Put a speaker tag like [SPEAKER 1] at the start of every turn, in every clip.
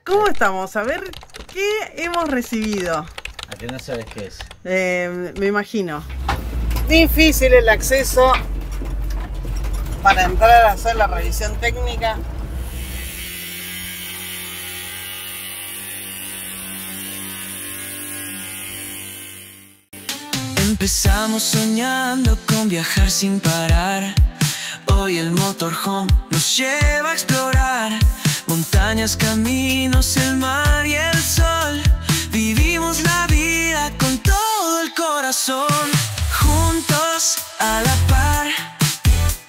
[SPEAKER 1] ¿Cómo estamos? A ver, ¿qué hemos recibido?
[SPEAKER 2] ¿A que no sabes qué es?
[SPEAKER 1] Me imagino.
[SPEAKER 3] Difícil el acceso para entrar a hacer la revisión técnica.
[SPEAKER 4] Empezamos soñando con viajar sin parar. Hoy el motorhome nos lleva a explorar montañas, caminos, el mar y el sol. Vivimos la vida con todo el corazón, juntos a la par,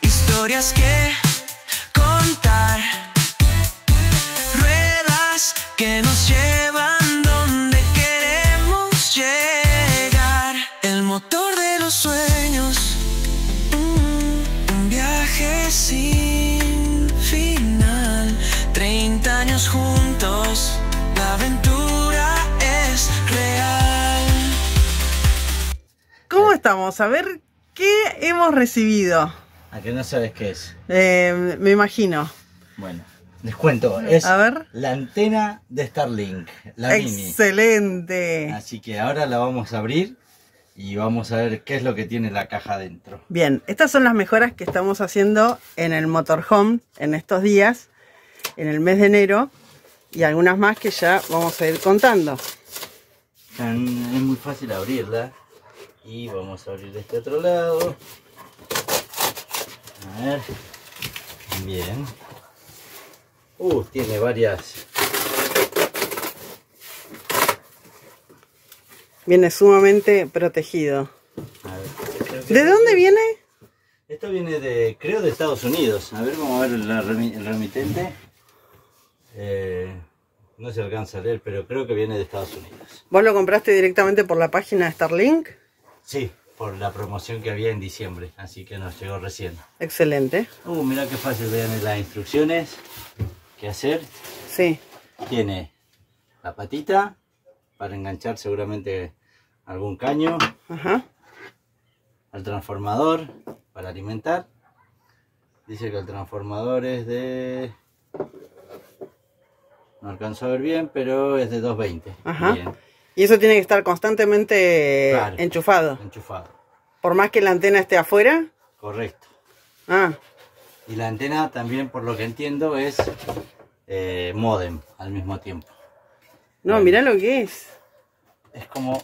[SPEAKER 4] historias que contar, ruedas que nos llevan donde queremos llegar. El motor de los sueños, un viaje sin final. 30 años juntos, la aventura es real.
[SPEAKER 1] ¿Cómo estamos? A ver, ¿qué hemos recibido?
[SPEAKER 2] ¿A que no sabes qué es?
[SPEAKER 1] Me imagino.
[SPEAKER 2] Bueno, les cuento, es
[SPEAKER 1] A ver.
[SPEAKER 2] la antena de Starlink, la mini.
[SPEAKER 1] Excelente.
[SPEAKER 2] Así que ahora la vamos a abrir y vamos a ver qué es lo que tiene la caja adentro.
[SPEAKER 1] Bien, estas son las mejoras que estamos haciendo en el motorhome en estos días, en el mes de enero, y algunas más que ya vamos a ir contando.
[SPEAKER 2] Es muy fácil abrirla y vamos a abrir de este otro lado. A ver, bien. Tiene varias.
[SPEAKER 1] Viene sumamente protegido.
[SPEAKER 2] A ver, creo que
[SPEAKER 1] ¿De dónde viene?
[SPEAKER 2] Esto viene de, creo, de Estados Unidos. A ver, vamos a ver el remitente. No se alcanza a leer, pero creo que viene de Estados Unidos.
[SPEAKER 1] ¿Vos lo compraste directamente por la página de Starlink?
[SPEAKER 2] Sí, por la promoción que había en diciembre, así que nos llegó recién.
[SPEAKER 1] Excelente.
[SPEAKER 2] Mirá qué fácil, vean las instrucciones. ¿Qué hacer?
[SPEAKER 1] Sí.
[SPEAKER 2] Tiene la patita para enganchar seguramente algún caño.
[SPEAKER 1] Ajá.
[SPEAKER 2] El transformador para alimentar. Dice que el transformador es de... No alcanzo a ver bien, pero es de 220.
[SPEAKER 1] Ajá.
[SPEAKER 2] Bien.
[SPEAKER 1] Y eso tiene que estar constantemente
[SPEAKER 2] Claro,
[SPEAKER 1] enchufado.
[SPEAKER 2] enchufado.
[SPEAKER 1] Por más que la antena esté afuera.
[SPEAKER 2] Correcto.
[SPEAKER 1] Ah,
[SPEAKER 2] Y la antena también, por lo que entiendo, es módem al mismo tiempo.
[SPEAKER 1] no,
[SPEAKER 2] Bueno,
[SPEAKER 1] mirá lo que es.
[SPEAKER 2] es como...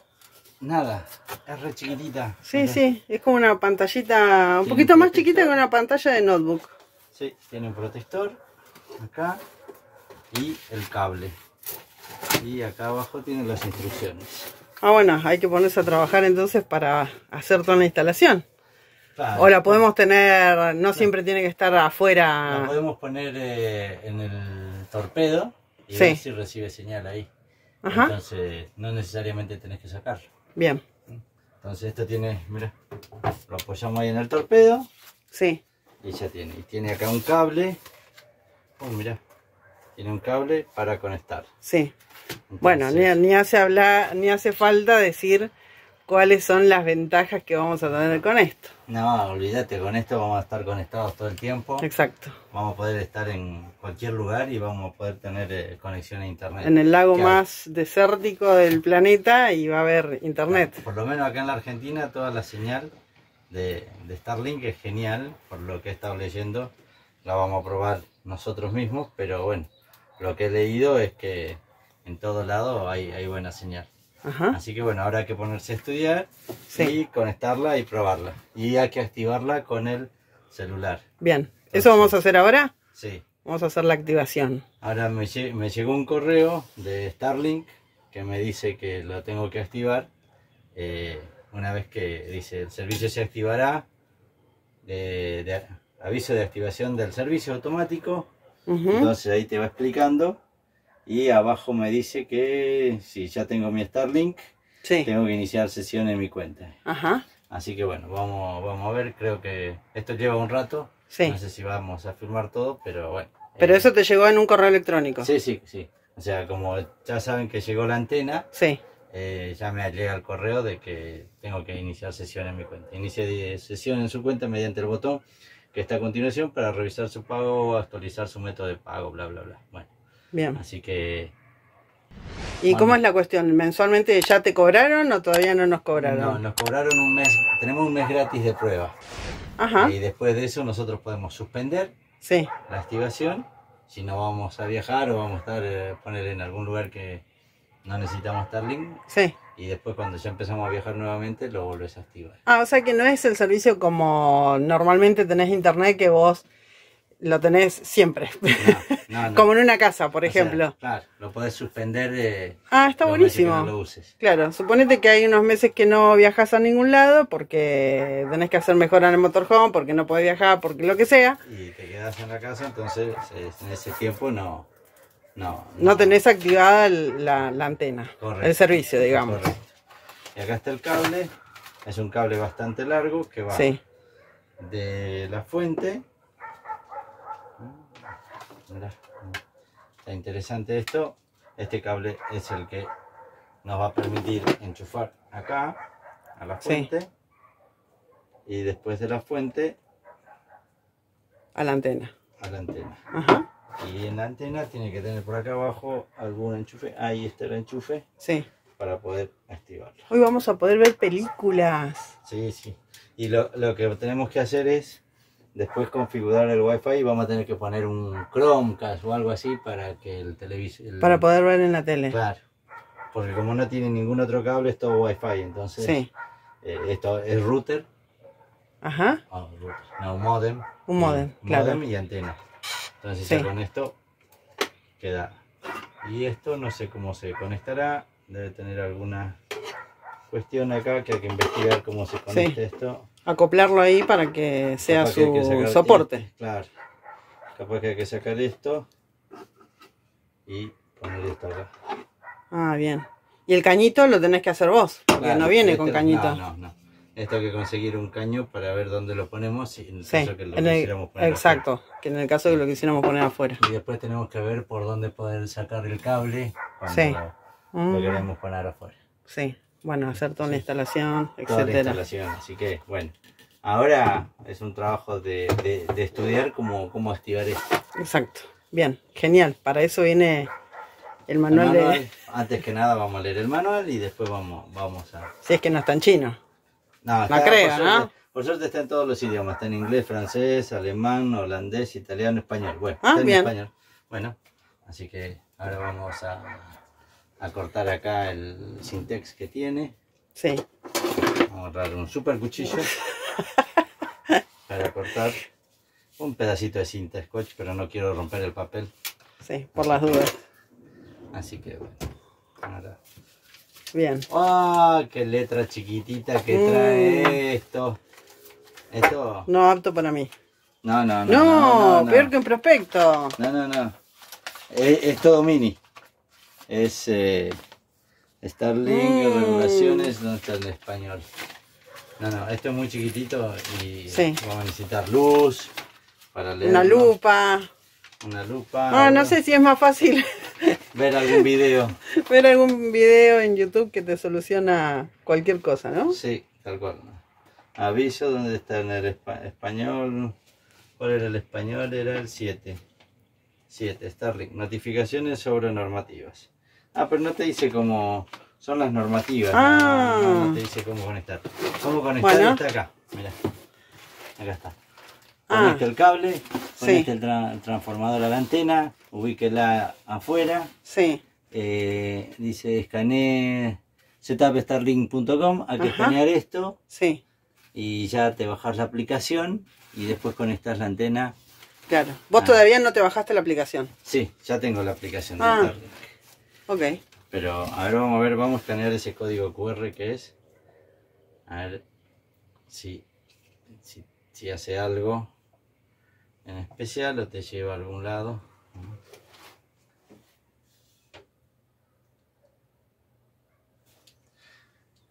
[SPEAKER 2] Nada, es re chiquitita.
[SPEAKER 1] Sí,
[SPEAKER 2] Mirá.
[SPEAKER 1] sí, es como una pantallita un
[SPEAKER 2] Tiene
[SPEAKER 1] poquito
[SPEAKER 2] un
[SPEAKER 1] más chiquita
[SPEAKER 2] protector.
[SPEAKER 1] que una pantalla de notebook.
[SPEAKER 2] Sí, tiene un protector acá y el cable. Y acá abajo tiene las instrucciones.
[SPEAKER 1] Ah, bueno, hay que ponerse a trabajar entonces para hacer toda la instalación.
[SPEAKER 2] Claro,
[SPEAKER 1] O la podemos tener, no siempre tiene que estar
[SPEAKER 2] la
[SPEAKER 1] afuera.
[SPEAKER 2] podemos poner en el torpedo y
[SPEAKER 1] Sí.
[SPEAKER 2] ver si recibe señal ahí.
[SPEAKER 1] Ajá.
[SPEAKER 2] Entonces no necesariamente tenés que sacarlo.
[SPEAKER 1] Bien,
[SPEAKER 2] Entonces esto tiene, mira, lo apoyamos ahí en el torpedo
[SPEAKER 1] sí.
[SPEAKER 2] y ya tiene. Y tiene acá un cable. Mira, tiene un cable para conectar.
[SPEAKER 1] Sí.
[SPEAKER 2] Entonces,
[SPEAKER 1] Bueno, ni hace falta decir cuáles son las ventajas que vamos a tener con esto.
[SPEAKER 2] no, olvídate, con esto vamos a estar conectados todo el tiempo.
[SPEAKER 1] Exacto.
[SPEAKER 2] Vamos a poder estar en cualquier lugar y vamos a poder tener conexión a internet.
[SPEAKER 1] En el lago
[SPEAKER 2] Que
[SPEAKER 1] más desértico del planeta y va a haber internet.
[SPEAKER 2] por lo menos acá en la Argentina toda la señal de Starlink es genial, por lo que he estado leyendo. La vamos a probar nosotros mismos, pero bueno, lo que he leído es que en todo lado hay buena señal.
[SPEAKER 1] Ajá.
[SPEAKER 2] Así que bueno, ahora hay que ponerse a estudiar
[SPEAKER 1] Sí.
[SPEAKER 2] y conectarla y probarla. Y hay que activarla con el celular.
[SPEAKER 1] Bien. ¿Eso vamos a hacer ahora?
[SPEAKER 2] Sí.
[SPEAKER 1] Vamos a hacer la activación.
[SPEAKER 2] Ahora me llegó un correo de Starlink que me dice que lo tengo que activar. Una vez que dice el servicio se activará, aviso de activación del servicio automático.
[SPEAKER 1] Ujú.
[SPEAKER 2] Entonces ahí te va explicando. Y abajo me dice que si ya tengo mi Starlink,
[SPEAKER 1] Sí.
[SPEAKER 2] tengo que iniciar sesión en mi cuenta.
[SPEAKER 1] Ajá.
[SPEAKER 2] Así que bueno, vamos a ver. Creo que esto lleva un rato.
[SPEAKER 1] Sí.
[SPEAKER 2] No sé si vamos a filmar todo, pero bueno.
[SPEAKER 1] Pero eso te llegó en un correo electrónico.
[SPEAKER 2] Sí, sí, sí. O sea, como ya saben que llegó la antena,
[SPEAKER 1] Sí.
[SPEAKER 2] ya me llega el correo de que tengo que iniciar sesión en mi cuenta. Inicie sesión en su cuenta mediante el botón que está a continuación para revisar su pago, actualizar su método de pago, bla, bla, bla. Bueno,
[SPEAKER 1] Bien.
[SPEAKER 2] así que
[SPEAKER 1] ¿Y
[SPEAKER 2] Bueno.
[SPEAKER 1] cómo es la cuestión? ¿Mensualmente ya te cobraron o todavía no nos cobraron?
[SPEAKER 2] No, nos cobraron un mes, tenemos un mes gratis de prueba.
[SPEAKER 1] Ajá,
[SPEAKER 2] Y después de eso nosotros podemos suspender
[SPEAKER 1] sí,
[SPEAKER 2] la activación. Si no vamos a viajar o vamos a estar, poner en algún lugar que no necesitamos Starlink.
[SPEAKER 1] sí.
[SPEAKER 2] Y después cuando ya empezamos a viajar nuevamente lo volvés a activar.
[SPEAKER 1] Ah, o sea que no es el servicio como normalmente tenés internet que vos lo tenés siempre.
[SPEAKER 2] No, no.
[SPEAKER 1] Como en una casa, por
[SPEAKER 2] O sea,
[SPEAKER 1] ejemplo.
[SPEAKER 2] claro, lo podés suspender.
[SPEAKER 1] Ah, está
[SPEAKER 2] los meses que
[SPEAKER 1] buenísimo.
[SPEAKER 2] no lo uses.
[SPEAKER 1] Claro, suponete que hay unos meses que no viajas a ningún lado porque tenés que hacer mejora en el motorhome, porque no podés viajar, porque lo que sea.
[SPEAKER 2] Y te quedás en la casa, entonces en ese tiempo no
[SPEAKER 1] tenés activada la antena,
[SPEAKER 2] Correcto.
[SPEAKER 1] el servicio, digamos.
[SPEAKER 2] Correcto. Y acá está el cable, es un cable bastante largo que va
[SPEAKER 1] Sí,
[SPEAKER 2] de la fuente. Mirá, está interesante esto. Este cable es el que nos va a permitir enchufar acá a la fuente. Y después de la fuente
[SPEAKER 1] a la antena.
[SPEAKER 2] a la antena.
[SPEAKER 1] Ajá,
[SPEAKER 2] Y en la antena tiene que tener por acá abajo algún enchufe. Ahí está el enchufe
[SPEAKER 1] sí.
[SPEAKER 2] para poder activarlo.
[SPEAKER 1] Hoy vamos a poder ver películas.
[SPEAKER 2] Sí, sí. Y lo que tenemos que hacer es después configurar el Wi-Fi y vamos a tener que poner un Chromecast o algo así para que el televisor...
[SPEAKER 1] Para poder ver en la tele.
[SPEAKER 2] Claro. Porque como no tiene ningún otro cable, es todo Wi-Fi. Entonces,
[SPEAKER 1] Sí.
[SPEAKER 2] Esto es router.
[SPEAKER 1] Ajá,
[SPEAKER 2] Router. No, modem.
[SPEAKER 1] un modem, claro.
[SPEAKER 2] Modem y antena. Entonces
[SPEAKER 1] Sí.
[SPEAKER 2] ya con esto queda. Y esto no sé cómo se conectará. Debe tener alguna cuestión acá que hay que investigar cómo se conecta esto.
[SPEAKER 1] Acoplarlo ahí para que sea
[SPEAKER 2] Capaz que hay que
[SPEAKER 1] su
[SPEAKER 2] sacar
[SPEAKER 1] soporte.
[SPEAKER 2] este, claro. Capaz que hay que sacar esto y poner esto acá.
[SPEAKER 1] Ah, bien. Y el cañito lo tenés que hacer vos, porque
[SPEAKER 2] Claro,
[SPEAKER 1] no viene
[SPEAKER 2] este
[SPEAKER 1] con
[SPEAKER 2] no,
[SPEAKER 1] cañito.
[SPEAKER 2] No. Esto hay que conseguir un caño para ver dónde lo ponemos y en el
[SPEAKER 1] Sí,
[SPEAKER 2] caso que lo quisiéramos poner
[SPEAKER 1] exacto, que en el caso de que lo quisiéramos poner afuera.
[SPEAKER 2] afuera. Y después tenemos que ver por dónde poder sacar el cable cuando
[SPEAKER 1] Sí.
[SPEAKER 2] lo queremos poner afuera.
[SPEAKER 1] Sí, bueno, hacer toda la instalación,
[SPEAKER 2] Toda la
[SPEAKER 1] etcétera.
[SPEAKER 2] instalación, así que bueno. Ahora es un trabajo de estudiar cómo activar esto.
[SPEAKER 1] Exacto, bien, genial. Para eso viene el manual,
[SPEAKER 2] El manual,
[SPEAKER 1] de...
[SPEAKER 2] antes que nada vamos a leer el manual y después vamos a...
[SPEAKER 1] Si es que no está en chino.
[SPEAKER 2] No,
[SPEAKER 1] No creo,
[SPEAKER 2] por
[SPEAKER 1] ¿no?
[SPEAKER 2] suerte, por suerte está en todos los idiomas, está en inglés, francés, alemán, holandés, italiano, español. Bueno,
[SPEAKER 1] Ah,
[SPEAKER 2] está en
[SPEAKER 1] bien.
[SPEAKER 2] español. Bueno, así que ahora vamos a cortar acá el Syntex que tiene.
[SPEAKER 1] Sí,
[SPEAKER 2] Vamos a agarrar un super cuchillo para cortar un pedacito de cinta scotch, pero no quiero romper el papel.
[SPEAKER 1] sí, por las dudas.
[SPEAKER 2] Así que bueno, ahora...
[SPEAKER 1] Bien.
[SPEAKER 2] ¡Ah! ¡Qué letra chiquitita que trae esto! Esto...
[SPEAKER 1] No apto para mí.
[SPEAKER 2] No,
[SPEAKER 1] Peor que un prospecto.
[SPEAKER 2] No. Es todo mini. Es Starlink, regulaciones, ¿dónde está el español? No, esto es muy chiquitito y
[SPEAKER 1] Sí.
[SPEAKER 2] vamos a necesitar luz para leer.
[SPEAKER 1] Una lupa.
[SPEAKER 2] Una lupa.
[SPEAKER 1] No sé si es más fácil
[SPEAKER 2] Ver algún video.
[SPEAKER 1] ver algún video en YouTube que te soluciona cualquier cosa, ¿no?
[SPEAKER 2] Sí, tal cual. Aviso, ¿dónde está en el español? ¿Cuál era el español? Era el 7. 7, Starlink. Notificaciones sobre normativas. Ah, pero no te dice cómo son las normativas.
[SPEAKER 1] Ah.
[SPEAKER 2] No te dice cómo conectar. ¿Cómo conectar?
[SPEAKER 1] Bueno.
[SPEAKER 2] Está acá. Mira. Acá está.
[SPEAKER 1] Ah.
[SPEAKER 2] Conecte el cable, conecte
[SPEAKER 1] Sí.
[SPEAKER 2] el transformador a la antena, ubíquela afuera.
[SPEAKER 1] Sí.
[SPEAKER 2] Dice escanee setupstarlink.com. Hay que
[SPEAKER 1] Ajá.
[SPEAKER 2] escanear esto
[SPEAKER 1] Sí,
[SPEAKER 2] y ya te bajas la aplicación y después conectas la antena.
[SPEAKER 1] claro. Vos todavía no te bajaste la aplicación.
[SPEAKER 2] Sí, ya tengo la aplicación de
[SPEAKER 1] Ah.
[SPEAKER 2] Starlink.
[SPEAKER 1] Ok.
[SPEAKER 2] Pero a ver, vamos a escanear ese código QR que es. A ver si hace algo en especial o te lleva a algún lado.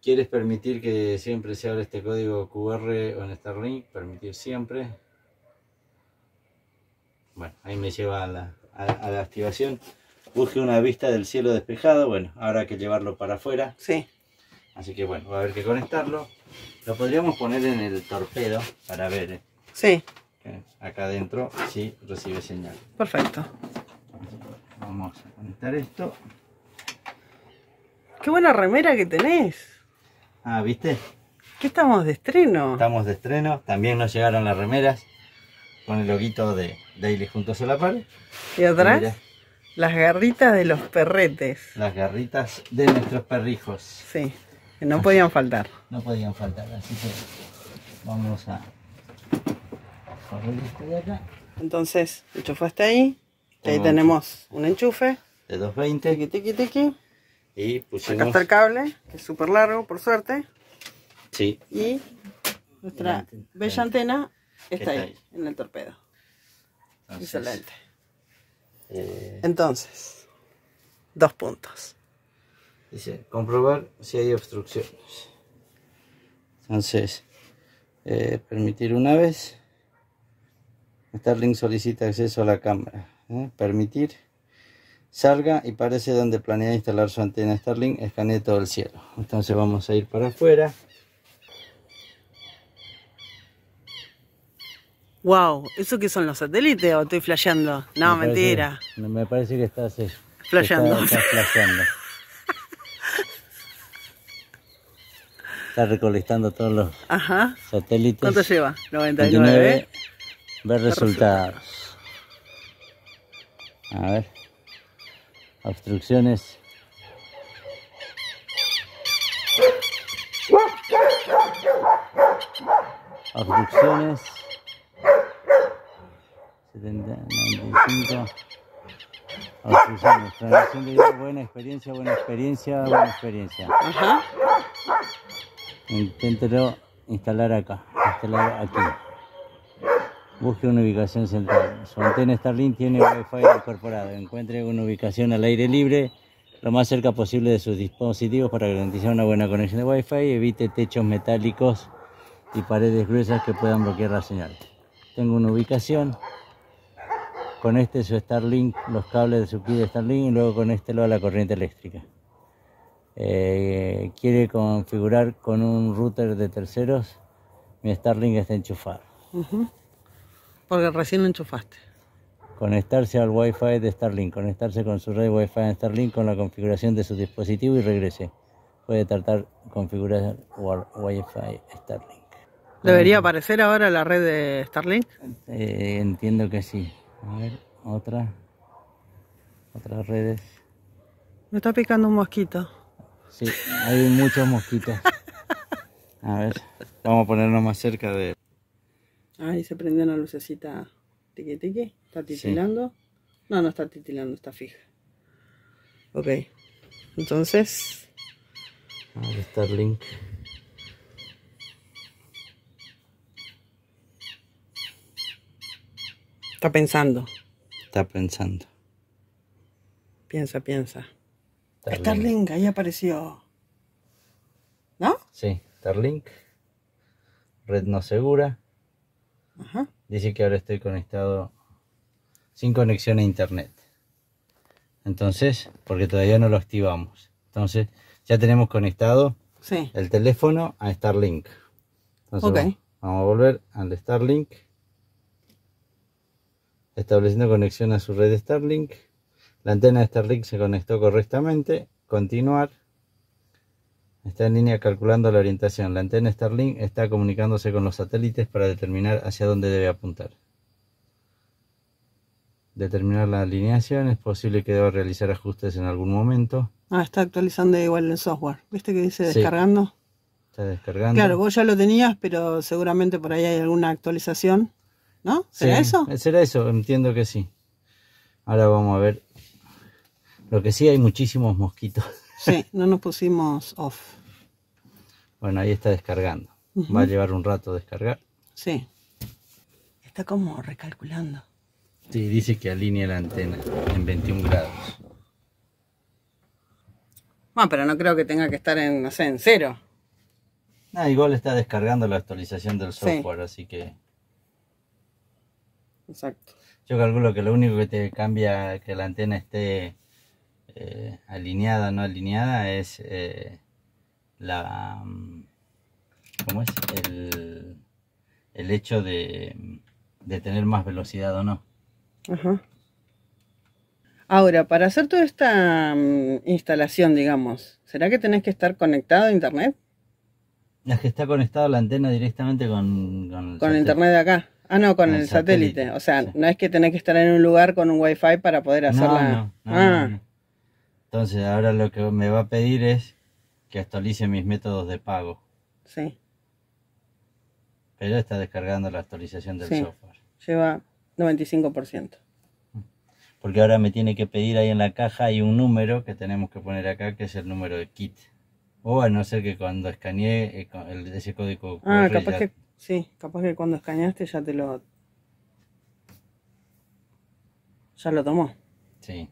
[SPEAKER 2] ¿Quieres permitir que siempre se abra este código QR o en Starlink? Permitir siempre. Bueno, ahí me lleva a la activación. Busque una vista del cielo despejado. Bueno, ahora hay que llevarlo para afuera.
[SPEAKER 1] Sí.
[SPEAKER 2] Así que bueno, va a haber que conectarlo. Lo podríamos poner en el torpedo para ver
[SPEAKER 1] Sí.
[SPEAKER 2] acá adentro si recibe señal.
[SPEAKER 1] Perfecto.
[SPEAKER 2] Vamos a conectar esto.
[SPEAKER 1] qué buena remera que tenés.
[SPEAKER 2] Ah, ¿viste?
[SPEAKER 1] ¿Qué estamos de estreno?
[SPEAKER 2] Estamos de estreno. También nos llegaron las remeras con el loguito de Daily Juntos a la Par.
[SPEAKER 1] Y atrás,
[SPEAKER 2] Mira,
[SPEAKER 1] las garritas de los perretes.
[SPEAKER 2] las garritas de nuestros perrijos.
[SPEAKER 1] Sí, que no podían faltar.
[SPEAKER 2] No podían faltar, así que vamos a correr esto de acá.
[SPEAKER 1] Entonces, enchufaste ahí. Y ahí
[SPEAKER 2] Tengo
[SPEAKER 1] tenemos un enchufe.
[SPEAKER 2] De 220
[SPEAKER 1] Tiqui, tiqui, tiqui.
[SPEAKER 2] y
[SPEAKER 1] Acá
[SPEAKER 2] pusimos...
[SPEAKER 1] está el cable, que es súper largo, por suerte.
[SPEAKER 2] Sí,
[SPEAKER 1] Y nuestra
[SPEAKER 2] La antena.
[SPEAKER 1] bella antena está
[SPEAKER 2] Está
[SPEAKER 1] ahí,
[SPEAKER 2] ahí.
[SPEAKER 1] en el torpedo.
[SPEAKER 2] entonces,
[SPEAKER 1] Excelente.
[SPEAKER 2] eh,
[SPEAKER 1] Entonces, 2 puntos.
[SPEAKER 2] dice, comprobar si hay obstrucciones. Entonces, permitir una vez. Starlink solicita acceso a la cámara. Permitir. Salga y parece donde planea instalar su antena Starlink. Escanee todo el cielo. Entonces vamos a ir para afuera.
[SPEAKER 1] Wow, ¿eso qué son los satélites o estoy flasheando? No, mentira.
[SPEAKER 2] Me parece que estás
[SPEAKER 1] Flasheando.
[SPEAKER 2] Estás flasheando. Está recolectando todos los
[SPEAKER 1] Ajá.
[SPEAKER 2] satélites.
[SPEAKER 1] ¿Cuánto lleva? 99.
[SPEAKER 2] Ver resultados. A ver. Obstrucciones. Obstrucciones. 70, 95. Obstrucciones. Transmisión de video. Buena experiencia, buena experiencia, buena experiencia.
[SPEAKER 1] Ajá.
[SPEAKER 2] Inténtelo instalar acá. Instalar aquí. Busque una ubicación central. Su antena Starlink tiene Wi-Fi incorporado. Encuentre una ubicación al aire libre, lo más cerca posible de sus dispositivos para garantizar una buena conexión de Wi-Fi. Evite techos metálicos y paredes gruesas que puedan bloquear la señal. Tengo una ubicación. Conecte su Starlink, los cables de su kit de Starlink y luego conéctelo a la corriente eléctrica. Quiere configurar con un router de terceros. Mi Starlink está enchufado.
[SPEAKER 1] Porque recién lo enchufaste.
[SPEAKER 2] Conectarse al Wi-Fi de Starlink. Conectarse con su red Wi-Fi en Starlink con la configuración de su dispositivo y regrese. Puede tratar configurar Wi-Fi Starlink.
[SPEAKER 1] ¿Debería aparecer ahora la red de Starlink?
[SPEAKER 2] Entiendo que sí. A ver, otras redes.
[SPEAKER 1] Me está picando un mosquito.
[SPEAKER 2] Sí, hay muchos mosquitos. A ver, vamos a ponernos más cerca de...
[SPEAKER 1] Ahí se prende una lucecita tiqui tiqui. Está titilando. Sí. No, no está titilando, está fija. Ok. Entonces.
[SPEAKER 2] Starlink.
[SPEAKER 1] Está pensando.
[SPEAKER 2] Está pensando.
[SPEAKER 1] Piensa, piensa. Starlink, ahí apareció. ¿No?
[SPEAKER 2] Sí, Starlink. Red no segura.
[SPEAKER 1] Ajá.
[SPEAKER 2] Dice que ahora estoy conectado sin conexión a internet. Entonces, porque todavía no lo activamos. Entonces, ya tenemos conectado el teléfono a Starlink. Entonces, vamos a volver al Starlink. Estableciendo conexión a su red Starlink. La antena de Starlink se conectó correctamente. Continuar. Está en línea calculando la orientación. La antena Starlink está comunicándose con los satélites para determinar hacia dónde debe apuntar. Determinar la alineación. Es posible que deba realizar ajustes en algún momento.
[SPEAKER 1] Ah, está actualizando igual el software. ¿Viste que dice descargando?
[SPEAKER 2] Está descargando.
[SPEAKER 1] Claro, vos ya lo tenías, pero seguramente por ahí hay alguna actualización. ¿No? ¿Será eso?
[SPEAKER 2] Será eso, entiendo que sí. Ahora vamos a ver. Lo que sí, hay muchísimos mosquitos.
[SPEAKER 1] Sí, no nos pusimos off.
[SPEAKER 2] Bueno, ahí está descargando. Va a llevar un rato descargar.
[SPEAKER 1] Sí. Está como recalculando.
[SPEAKER 2] Sí, dice que alinea la antena en 21 grados.
[SPEAKER 1] Bueno, pero no creo que tenga que estar en, no sé, en 0.
[SPEAKER 2] Igual está descargando la actualización del software, así que...
[SPEAKER 1] Exacto.
[SPEAKER 2] Yo calculo que lo único que te cambia que la antena esté alineada o no alineada es ¿cómo es? El hecho de tener más velocidad o no.
[SPEAKER 1] Ajá. Ahora, para hacer toda esta instalación, digamos, ¿será que tenés que estar conectado a internet?
[SPEAKER 2] Es que está conectado la antena directamente con el
[SPEAKER 1] Con el internet de acá. Ah, no, con
[SPEAKER 2] Con
[SPEAKER 1] el
[SPEAKER 2] el
[SPEAKER 1] satélite.
[SPEAKER 2] satélite,
[SPEAKER 1] O sea,
[SPEAKER 2] sí.
[SPEAKER 1] no es que tenés que estar en un lugar con un wifi para poder hacerla.
[SPEAKER 2] No.
[SPEAKER 1] Ah,
[SPEAKER 2] Entonces ahora lo que me va a pedir es que actualice mis métodos de pago.
[SPEAKER 1] sí,
[SPEAKER 2] Pero está descargando la actualización del
[SPEAKER 1] Sí.
[SPEAKER 2] software.
[SPEAKER 1] lleva 95%.
[SPEAKER 2] Porque ahora me tiene que pedir ahí en la caja, hay un número que tenemos que poner acá, que es el número de kit. O a no ser que cuando escaneé ese código
[SPEAKER 1] Ah,
[SPEAKER 2] QR
[SPEAKER 1] capaz
[SPEAKER 2] ya-
[SPEAKER 1] que, sí, capaz que cuando escaneaste ya ya lo tomó.
[SPEAKER 2] Sí.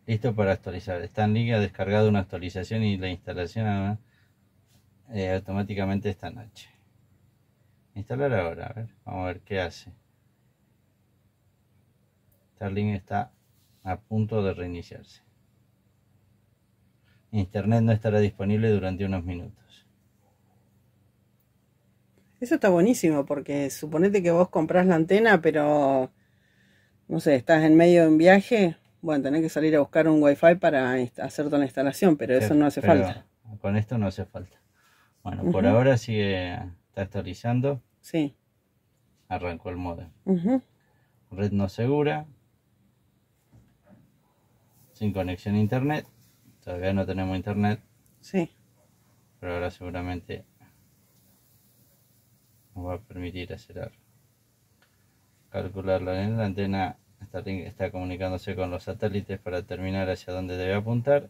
[SPEAKER 2] Listo para actualizar. Starlink ha descargado una actualización y la instalación automáticamente esta noche. Instalar ahora, a ver, vamos a ver qué hace. Starlink está a punto de reiniciarse. Internet no estará disponible durante unos minutos.
[SPEAKER 1] Eso está buenísimo porque suponete que vos comprás la antena, pero no sé, estás en medio de un viaje, bueno, tenés que salir a buscar un wifi para hacer toda la instalación, pero eso no hace
[SPEAKER 2] Pero
[SPEAKER 1] falta.
[SPEAKER 2] con esto no hace falta. Bueno, por ahora está actualizando.
[SPEAKER 1] Sí.
[SPEAKER 2] Arrancó el modem.
[SPEAKER 1] Ujú.
[SPEAKER 2] Red no segura. Sin conexión a internet. Todavía no tenemos internet,
[SPEAKER 1] Sí.
[SPEAKER 2] pero ahora seguramente nos va a permitir hacer algo. Calcular la antena está comunicándose con los satélites para determinar hacia dónde debe apuntar,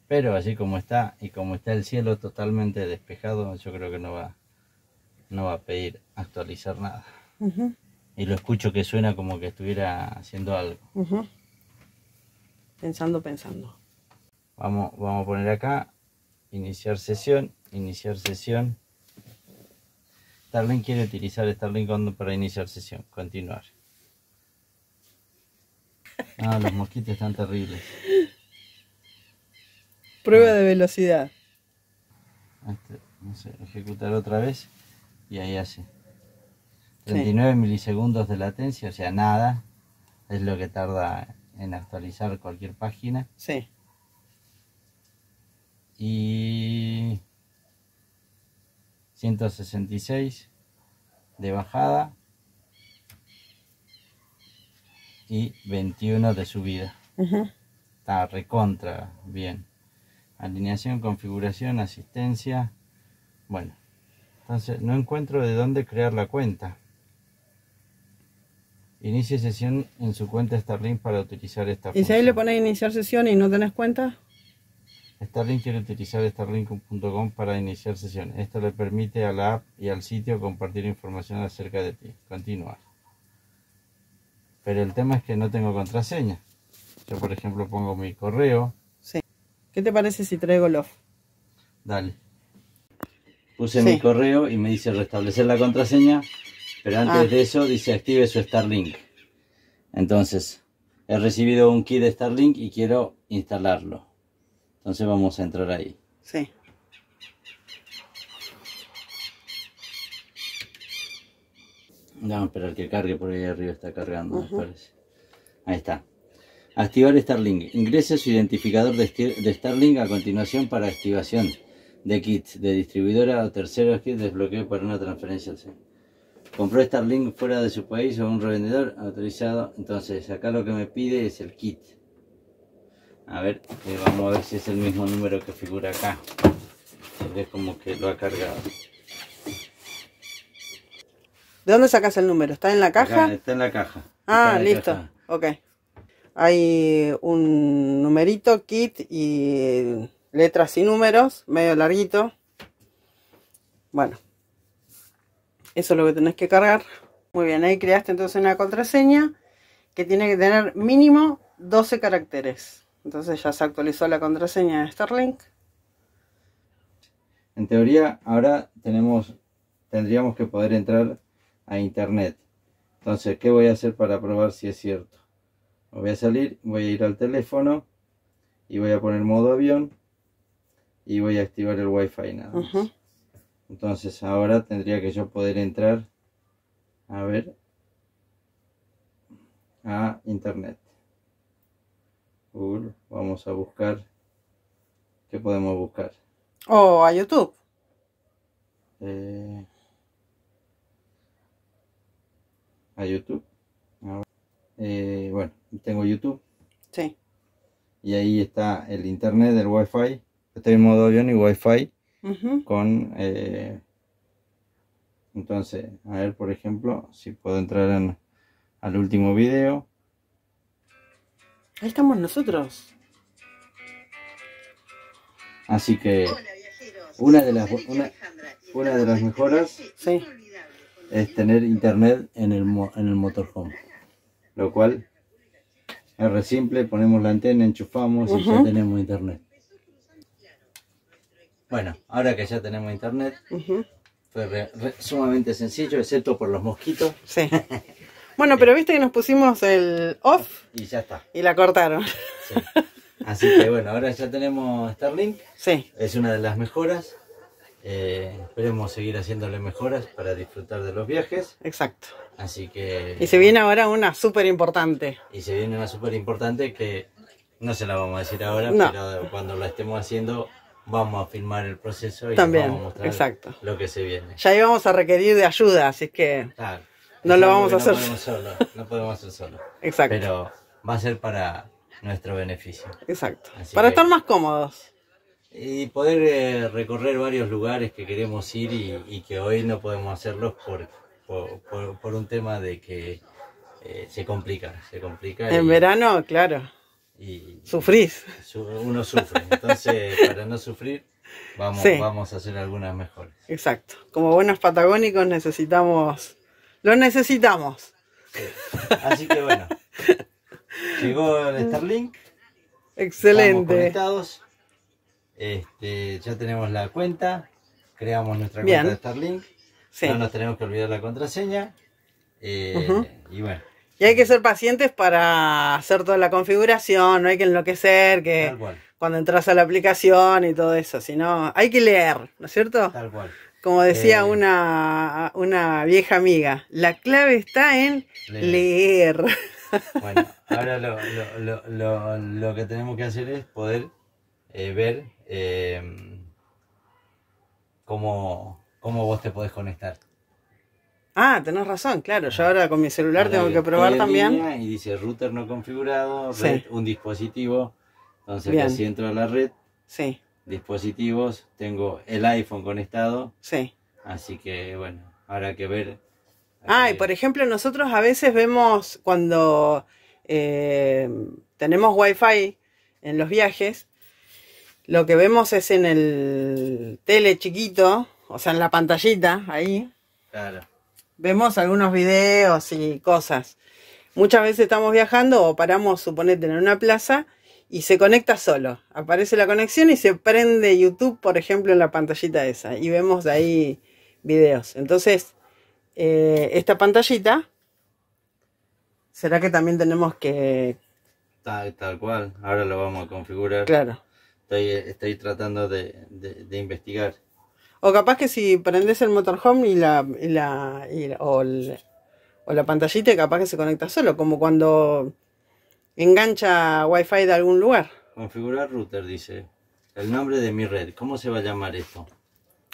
[SPEAKER 2] pero así como está y como está el cielo totalmente despejado, yo creo que no va a pedir actualizar nada.
[SPEAKER 1] Ujú,
[SPEAKER 2] Y lo escucho que suena como que estuviera haciendo algo.
[SPEAKER 1] ujú. Pensando.
[SPEAKER 2] Vamos a poner acá, iniciar sesión. Starlink quiere utilizar Starlink para iniciar sesión, continuar. Ah, los mosquitos están terribles.
[SPEAKER 1] Prueba de velocidad.
[SPEAKER 2] No sé, ejecutar otra vez y ahí hace 39 milisegundos de latencia, o sea, nada. Es lo que tarda en actualizar cualquier página.
[SPEAKER 1] Sí.
[SPEAKER 2] Y 166 de bajada y 21 de subida.
[SPEAKER 1] Ujú.
[SPEAKER 2] Está recontra bien. Alineación, configuración, asistencia. Bueno, entonces no encuentro de dónde crear la cuenta. Inicie sesión en su cuenta Starlink para utilizar esta
[SPEAKER 1] ¿Y si
[SPEAKER 2] función.
[SPEAKER 1] ahí le pones iniciar sesión y no tenés cuenta?
[SPEAKER 2] Starlink quiere utilizar starlink.com para iniciar sesión. Esto le permite a la app y al sitio compartir información acerca de ti. Continuar. Pero el tema es que no tengo contraseña. Yo, por ejemplo, pongo mi correo.
[SPEAKER 1] Sí. ¿Qué te parece si traigo Love?
[SPEAKER 2] Dale. Puse
[SPEAKER 1] Sí.
[SPEAKER 2] mi correo y me dice restablecer la contraseña. Pero antes de eso dice active su Starlink. Entonces, he recibido un kit de Starlink y quiero instalarlo. Entonces vamos a entrar ahí.
[SPEAKER 1] Sí.
[SPEAKER 2] Vamos a esperar que cargue, por ahí arriba está cargando, me parece. Ahí está. Activar Starlink. Ingrese su identificador de Starlink a continuación para activación de kits de distribuidora o terceros kits desbloqueo para una transferencia al centro. Compró Starlink fuera de su país o un revendedor autorizado. Entonces acá lo que me pide es el kit. A ver, vamos a ver si es el mismo número que figura acá. Porque es como que lo ha cargado.
[SPEAKER 1] ¿De dónde sacas el número? ¿Está en la caja?
[SPEAKER 2] Acá está en la caja.
[SPEAKER 1] Ah,
[SPEAKER 2] Está en la
[SPEAKER 1] listo.
[SPEAKER 2] caja.
[SPEAKER 1] Ok. Hay un numerito, kit y letras y números, medio larguito. Bueno. Eso es lo que tenés que cargar. Muy bien, ahí creaste entonces una contraseña que tiene que tener mínimo 12 caracteres. Entonces ya se actualizó la contraseña de Starlink.
[SPEAKER 2] En teoría, ahora tendríamos que poder entrar a internet. Entonces, ¿qué voy a hacer para probar si es cierto? Voy a salir, voy a ir al teléfono y voy a poner modo avión y voy a activar el wifi nada más. Entonces ahora tendría que yo poder entrar a ver a internet. Google, vamos a buscar. ¿Qué podemos buscar?
[SPEAKER 1] O a YouTube.
[SPEAKER 2] A YouTube. Bueno, tengo YouTube.
[SPEAKER 1] Sí.
[SPEAKER 2] Y ahí está el internet, el Wi-Fi. Estoy en modo avión y Wi-Fi
[SPEAKER 1] Ujú.
[SPEAKER 2] con... entonces, a ver, por ejemplo, si puedo entrar al último video.
[SPEAKER 1] Ahí estamos nosotros.
[SPEAKER 2] Así que una de las mejoras
[SPEAKER 1] Sí.
[SPEAKER 2] es tener internet en el motorhome. Lo cual es re simple, ponemos la antena, enchufamos y ya tenemos internet. Bueno, ahora que ya tenemos internet,
[SPEAKER 1] Ujú.
[SPEAKER 2] fue sumamente sencillo, excepto por los mosquitos,
[SPEAKER 1] Sí. Bueno, pero viste que nos pusimos el off
[SPEAKER 2] y ya está.
[SPEAKER 1] y la cortaron.
[SPEAKER 2] Sí. Así que bueno, ahora ya tenemos Starlink,
[SPEAKER 1] Sí,
[SPEAKER 2] es una de las mejoras. Esperemos seguir haciéndole mejoras para disfrutar de los viajes.
[SPEAKER 1] exacto.
[SPEAKER 2] Así que...
[SPEAKER 1] Y se viene ahora una súper importante.
[SPEAKER 2] Y se viene una súper importante que no se la vamos a decir ahora,
[SPEAKER 1] No.
[SPEAKER 2] pero cuando la estemos haciendo vamos a filmar el proceso y
[SPEAKER 1] También,
[SPEAKER 2] vamos a mostrar
[SPEAKER 1] exacto.
[SPEAKER 2] lo que se viene.
[SPEAKER 1] Ya íbamos a requerir de ayuda, así que
[SPEAKER 2] Claro,
[SPEAKER 1] no
[SPEAKER 2] es
[SPEAKER 1] lo
[SPEAKER 2] algo
[SPEAKER 1] vamos
[SPEAKER 2] que
[SPEAKER 1] a hacer.
[SPEAKER 2] No podemos solo, no podemos hacer solo.
[SPEAKER 1] Exacto.
[SPEAKER 2] Pero va a ser para nuestro beneficio.
[SPEAKER 1] Exacto.
[SPEAKER 2] Así
[SPEAKER 1] Para
[SPEAKER 2] que-
[SPEAKER 1] estar más cómodos.
[SPEAKER 2] Y poder recorrer varios lugares que queremos ir y que hoy no podemos hacerlos por un tema de que se complica.
[SPEAKER 1] En verano, claro,
[SPEAKER 2] y
[SPEAKER 1] sufrís.
[SPEAKER 2] uno sufre. Entonces, para no sufrir,
[SPEAKER 1] Sí.
[SPEAKER 2] vamos a hacer algunas mejores.
[SPEAKER 1] Exacto. Como buenos patagónicos necesitamos... Lo necesitamos.
[SPEAKER 2] Sí. Así que bueno, llegó el Starlink. Estamos
[SPEAKER 1] Excelente.
[SPEAKER 2] conectados. Ya tenemos la cuenta. Creamos nuestra
[SPEAKER 1] Bien.
[SPEAKER 2] cuenta de Starlink.
[SPEAKER 1] Sí.
[SPEAKER 2] No nos tenemos que olvidar la contraseña.
[SPEAKER 1] Ujú.
[SPEAKER 2] Y bueno,
[SPEAKER 1] Y hay que ser pacientes para hacer toda la configuración, no hay que enloquecer, que
[SPEAKER 2] tal cual,
[SPEAKER 1] cuando entras a la aplicación y todo eso, sino hay que leer, ¿no es cierto?
[SPEAKER 2] tal cual.
[SPEAKER 1] Como decía
[SPEAKER 2] Eh.
[SPEAKER 1] una vieja amiga, la clave está en leer.
[SPEAKER 2] Bueno, ahora lo que tenemos que hacer es poder ver cómo vos te podés conectar.
[SPEAKER 1] Ah, tenés razón, claro, yo ahora con mi celular
[SPEAKER 2] Ahora
[SPEAKER 1] tengo que
[SPEAKER 2] estoy
[SPEAKER 1] probar
[SPEAKER 2] en
[SPEAKER 1] también.
[SPEAKER 2] línea y dice router no configurado,
[SPEAKER 1] Sí.
[SPEAKER 2] red, un dispositivo. Entonces
[SPEAKER 1] Bien.
[SPEAKER 2] acá si entro a la red,
[SPEAKER 1] Sí,
[SPEAKER 2] dispositivos, tengo el iPhone conectado.
[SPEAKER 1] sí.
[SPEAKER 2] Así que bueno, habrá que ver.
[SPEAKER 1] Ah, y por ejemplo, nosotros a veces vemos cuando tenemos wifi en los viajes, lo que vemos es en el tele chiquito, o sea, en la pantallita, ahí,
[SPEAKER 2] Claro,
[SPEAKER 1] vemos algunos videos y cosas. Muchas veces estamos viajando o paramos, suponete, en una plaza y se conecta solo. Aparece la conexión y se prende YouTube, por ejemplo, en la pantallita esa. Y vemos de ahí videos. Entonces, esta pantallita, ¿será que también tenemos que...?
[SPEAKER 2] tal cual. Ahora lo vamos a configurar.
[SPEAKER 1] Claro.
[SPEAKER 2] Estoy tratando de investigar.
[SPEAKER 1] O capaz que si prendes el motorhome o la pantallita, y capaz que se conecta solo, como cuando engancha wifi de algún lugar.
[SPEAKER 2] Configurar router, dice. El nombre de mi red. ¿Cómo se va a llamar esto?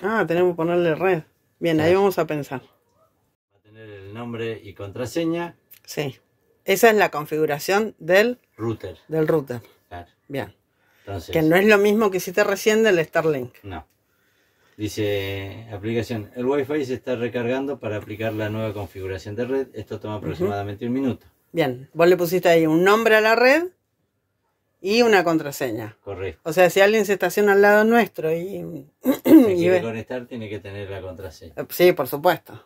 [SPEAKER 1] Ah, tenemos que ponerle red. Bien, ahí
[SPEAKER 2] Claro.
[SPEAKER 1] vamos a pensar.
[SPEAKER 2] Va a tener el nombre y contraseña.
[SPEAKER 1] Sí. Esa es la configuración del
[SPEAKER 2] Router.
[SPEAKER 1] router.
[SPEAKER 2] Claro.
[SPEAKER 1] Bien.
[SPEAKER 2] Entonces,
[SPEAKER 1] Que no es lo mismo que hiciste recién del Starlink.
[SPEAKER 2] no. Dice aplicación. El Wi-Fi se está recargando para aplicar la nueva configuración de red. Esto toma aproximadamente un minuto.
[SPEAKER 1] Bien. Vos le pusiste ahí un nombre a la red y una contraseña.
[SPEAKER 2] Correcto.
[SPEAKER 1] O sea, si alguien se estaciona al lado nuestro y
[SPEAKER 2] Si
[SPEAKER 1] y
[SPEAKER 2] quiere
[SPEAKER 1] ve-
[SPEAKER 2] conectar, tiene que tener la contraseña.
[SPEAKER 1] Sí, por supuesto.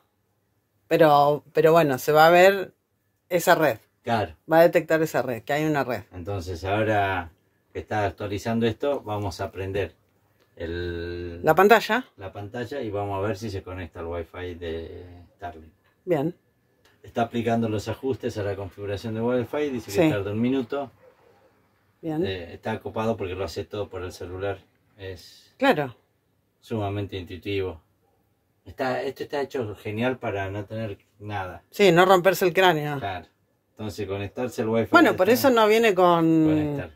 [SPEAKER 1] Pero bueno, se va a ver esa red.
[SPEAKER 2] Claro.
[SPEAKER 1] Va a detectar esa red, que hay una red.
[SPEAKER 2] Entonces, ahora que está actualizando esto, vamos a prender
[SPEAKER 1] La pantalla.
[SPEAKER 2] la pantalla y vamos a ver si se conecta al Wi-Fi de Starlink.
[SPEAKER 1] Bien.
[SPEAKER 2] Está aplicando los ajustes a la configuración de Wi-Fi, dice que
[SPEAKER 1] Sí.
[SPEAKER 2] tarda un minuto.
[SPEAKER 1] Bien.
[SPEAKER 2] Está ocupado porque lo hace todo por el celular. Es
[SPEAKER 1] Claro.
[SPEAKER 2] sumamente intuitivo. Esto está hecho genial para no tener nada.
[SPEAKER 1] Sí, no romperse el cráneo.
[SPEAKER 2] Claro. Entonces conectarse al Wi-Fi.
[SPEAKER 1] Bueno, por eso no viene
[SPEAKER 2] Conectar.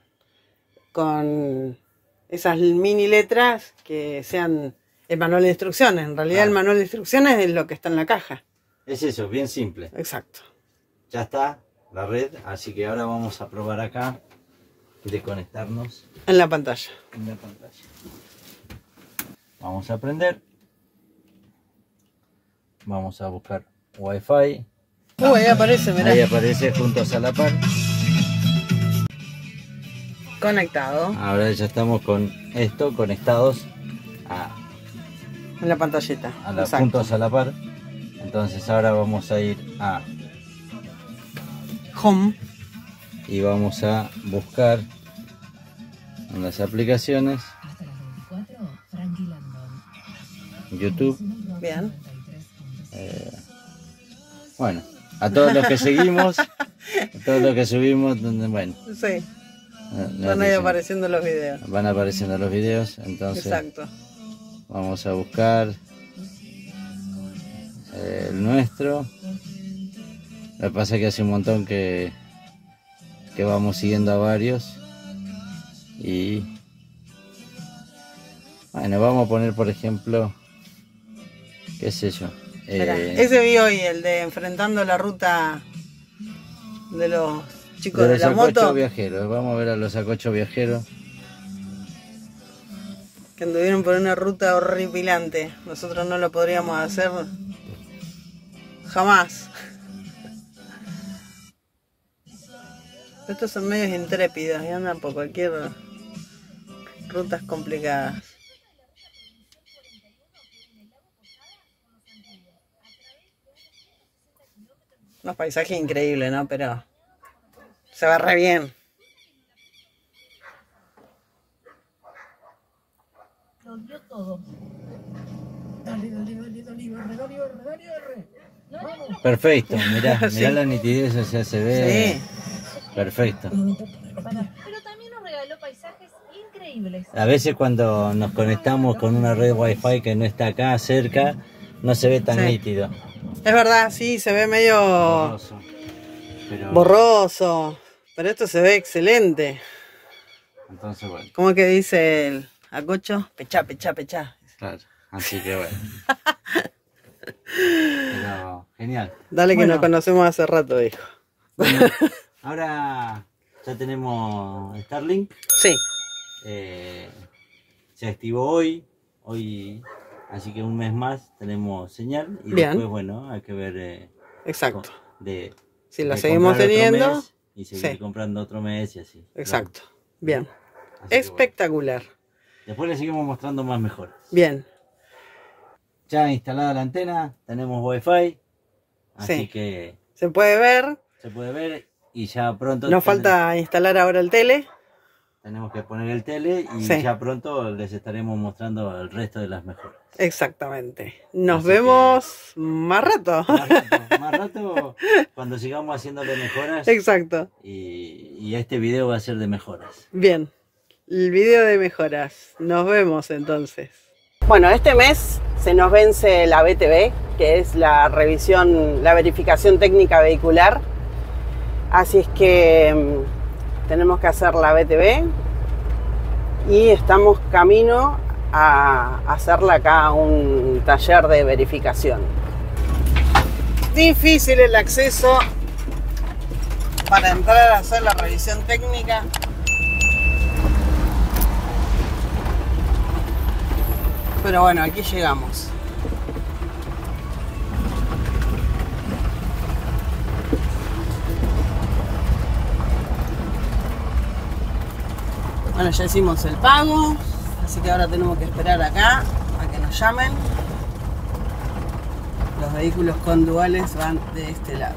[SPEAKER 1] con esas mini letras que sean el manual de instrucciones. En realidad
[SPEAKER 2] Claro.
[SPEAKER 1] el manual de instrucciones es lo que está en la caja.
[SPEAKER 2] Es eso, bien simple.
[SPEAKER 1] Exacto.
[SPEAKER 2] Ya está la red, así que ahora vamos a probar acá de conectarnos
[SPEAKER 1] En la pantalla.
[SPEAKER 2] en la pantalla. Vamos a prender. Vamos a buscar Wi-Fi.
[SPEAKER 1] Ahí aparece, mirá.
[SPEAKER 2] Ahí aparece juntos a la par.
[SPEAKER 1] Conectado
[SPEAKER 2] Ahora ya estamos con esto conectados
[SPEAKER 1] en la pantallita. Exacto.
[SPEAKER 2] juntos a la par. Entonces ahora vamos a ir a
[SPEAKER 1] Home.
[SPEAKER 2] y vamos a buscar en las aplicaciones YouTube.
[SPEAKER 1] Bien.
[SPEAKER 2] Bueno, a todos los que seguimos, a todos los que subimos, bueno,
[SPEAKER 1] Sí.
[SPEAKER 2] nos
[SPEAKER 1] Van a ir
[SPEAKER 2] dicen,
[SPEAKER 1] apareciendo los videos.
[SPEAKER 2] van apareciendo los videos. Entonces
[SPEAKER 1] Exacto.
[SPEAKER 2] vamos a buscar el nuestro. Lo que pasa es que hace un montón que vamos siguiendo a varios. Y bueno, vamos a poner por ejemplo, qué sé yo.
[SPEAKER 1] Mirá, ese vi hoy, el de enfrentando la ruta de los chicos de
[SPEAKER 2] los
[SPEAKER 1] la moto,
[SPEAKER 2] sacochos viajeros. Vamos a ver a los sacochos viajeros.
[SPEAKER 1] que anduvieron por una ruta horripilante. Nosotros no lo podríamos hacer jamás. Estos son medios intrépidos y andan por cualquier rutas complicadas. Unos paisajes increíbles, ¿no? Pero se ve re bien.
[SPEAKER 5] Lo dio todo. Dale, R. Vamos.
[SPEAKER 2] Perfecto, mirá,
[SPEAKER 1] Sí.
[SPEAKER 2] mirá la nitidez, o sea, se ve
[SPEAKER 1] Sí.
[SPEAKER 2] perfecto.
[SPEAKER 5] Pero también nos regaló paisajes increíbles.
[SPEAKER 2] A veces cuando nos conectamos con una red Wi-Fi que no está acá cerca, no se ve tan
[SPEAKER 1] Sí.
[SPEAKER 2] nítido.
[SPEAKER 1] Es verdad, sí, se ve medio
[SPEAKER 2] Borroso. Pero,
[SPEAKER 1] borroso, pero esto se ve excelente.
[SPEAKER 2] entonces bueno,
[SPEAKER 1] ¿Cómo que dice el acocho? Pechá, pechá, pechá.
[SPEAKER 2] claro. Así que bueno. Pero genial.
[SPEAKER 1] Dale que
[SPEAKER 2] Bueno,
[SPEAKER 1] nos conocemos hace rato, dijo.
[SPEAKER 2] bueno, ahora ya tenemos Starlink.
[SPEAKER 1] Sí,
[SPEAKER 2] Se activó hoy, así que un mes más tenemos señal y
[SPEAKER 1] Bien.
[SPEAKER 2] después bueno, hay que ver
[SPEAKER 1] exacto.
[SPEAKER 2] de
[SPEAKER 1] Si la
[SPEAKER 2] de
[SPEAKER 1] seguimos
[SPEAKER 2] comprar otro
[SPEAKER 1] teniendo,
[SPEAKER 2] mes y seguir
[SPEAKER 1] sí.
[SPEAKER 2] comprando otro mes y así.
[SPEAKER 1] Exacto. Bien.
[SPEAKER 2] Así que bueno,
[SPEAKER 1] Espectacular.
[SPEAKER 2] después le seguimos mostrando más mejoras.
[SPEAKER 1] Bien.
[SPEAKER 2] Ya instalada la antena, tenemos Wi-Fi, así
[SPEAKER 1] Sí.
[SPEAKER 2] que
[SPEAKER 1] Se puede ver.
[SPEAKER 2] se puede ver y ya pronto
[SPEAKER 1] Nos falta instalar ahora el tele.
[SPEAKER 2] tenemos que poner el tele y
[SPEAKER 1] Sí.
[SPEAKER 2] ya pronto les estaremos mostrando el resto de las mejoras.
[SPEAKER 1] Exactamente. Nos
[SPEAKER 2] Así
[SPEAKER 1] vemos más rato.
[SPEAKER 2] Más rato cuando sigamos haciéndole mejoras
[SPEAKER 1] Exacto.
[SPEAKER 2] y este video va a ser de mejoras.
[SPEAKER 1] Bien. El video de mejoras. Nos vemos entonces. Bueno, este mes se nos vence la BTV, que es la revisión, la verificación técnica vehicular. Así es que tenemos que hacer la BTV y estamos camino a hacerla acá a un taller de verificación. Difícil el acceso para entrar a hacer la revisión técnica. Pero bueno, aquí llegamos. Bueno, ya hicimos el pago, así que ahora tenemos que esperar acá a que nos llamen. Los vehículos con duales van de este lado.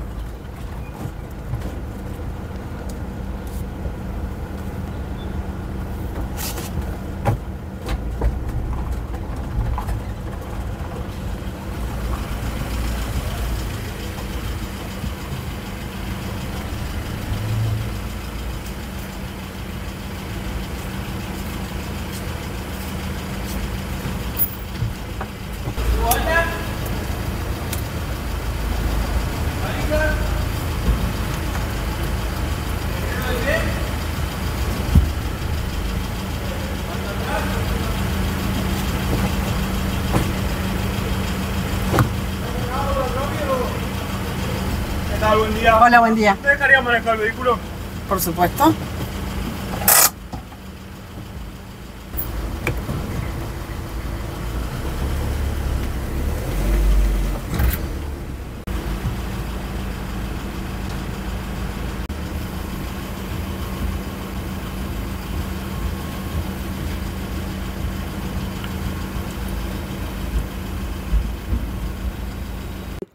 [SPEAKER 6] buen día.
[SPEAKER 1] Hola, buen día.
[SPEAKER 6] ¿Me dejaría manejar el vehículo?
[SPEAKER 1] Por supuesto.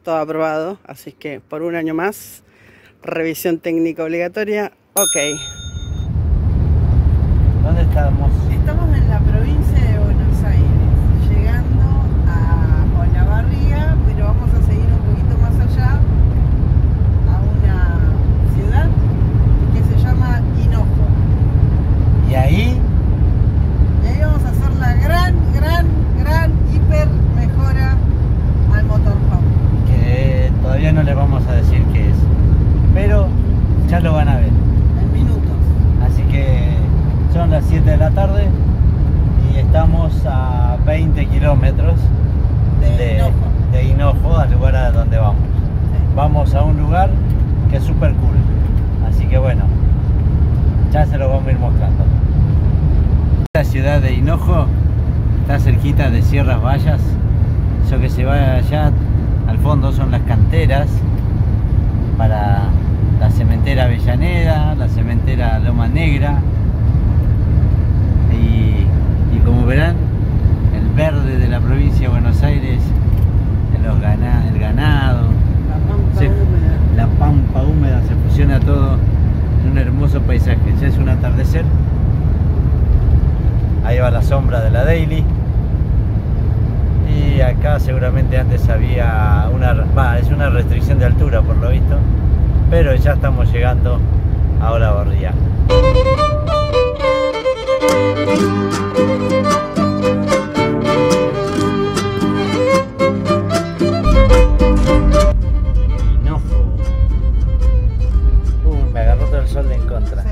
[SPEAKER 1] Todo aprobado, así que por un año más, revisión técnica obligatoria, ok.
[SPEAKER 2] ¿Dónde estamos?
[SPEAKER 1] Estamos en la provincia de Buenos Aires, llegando a Olavarría, pero vamos a seguir un poquito más allá, a una ciudad que se llama Hinojo.
[SPEAKER 2] Y ahí,
[SPEAKER 1] Y ahí vamos a hacer la gran, hiper mejora al motorhome.
[SPEAKER 2] que todavía no les vamos a decir qué es, pero ya lo van a ver.
[SPEAKER 1] En minutos.
[SPEAKER 2] Así que son las 7 de la tarde y estamos a 20 kilómetros de Hinojo, al lugar a donde vamos.
[SPEAKER 1] Sí.
[SPEAKER 2] Vamos a un lugar que es súper cool, así que bueno, ya se lo vamos a ir mostrando. La ciudad de Hinojo está cerquita de Sierras Bayas, eso que se va allá al fondo son las canteras para la cementera Avellaneda, la cementera Loma Negra y como verán, el verde de la provincia de Buenos Aires, el ganado, la pampa húmeda, se fusiona todo en un hermoso paisaje. Ya es un atardecer, ahí va la sombra de la Daily. Y acá seguramente antes había es una restricción de altura por lo visto, pero ya estamos llegando a Olavarría. Hinojo. Me agarró todo el sol de en contra.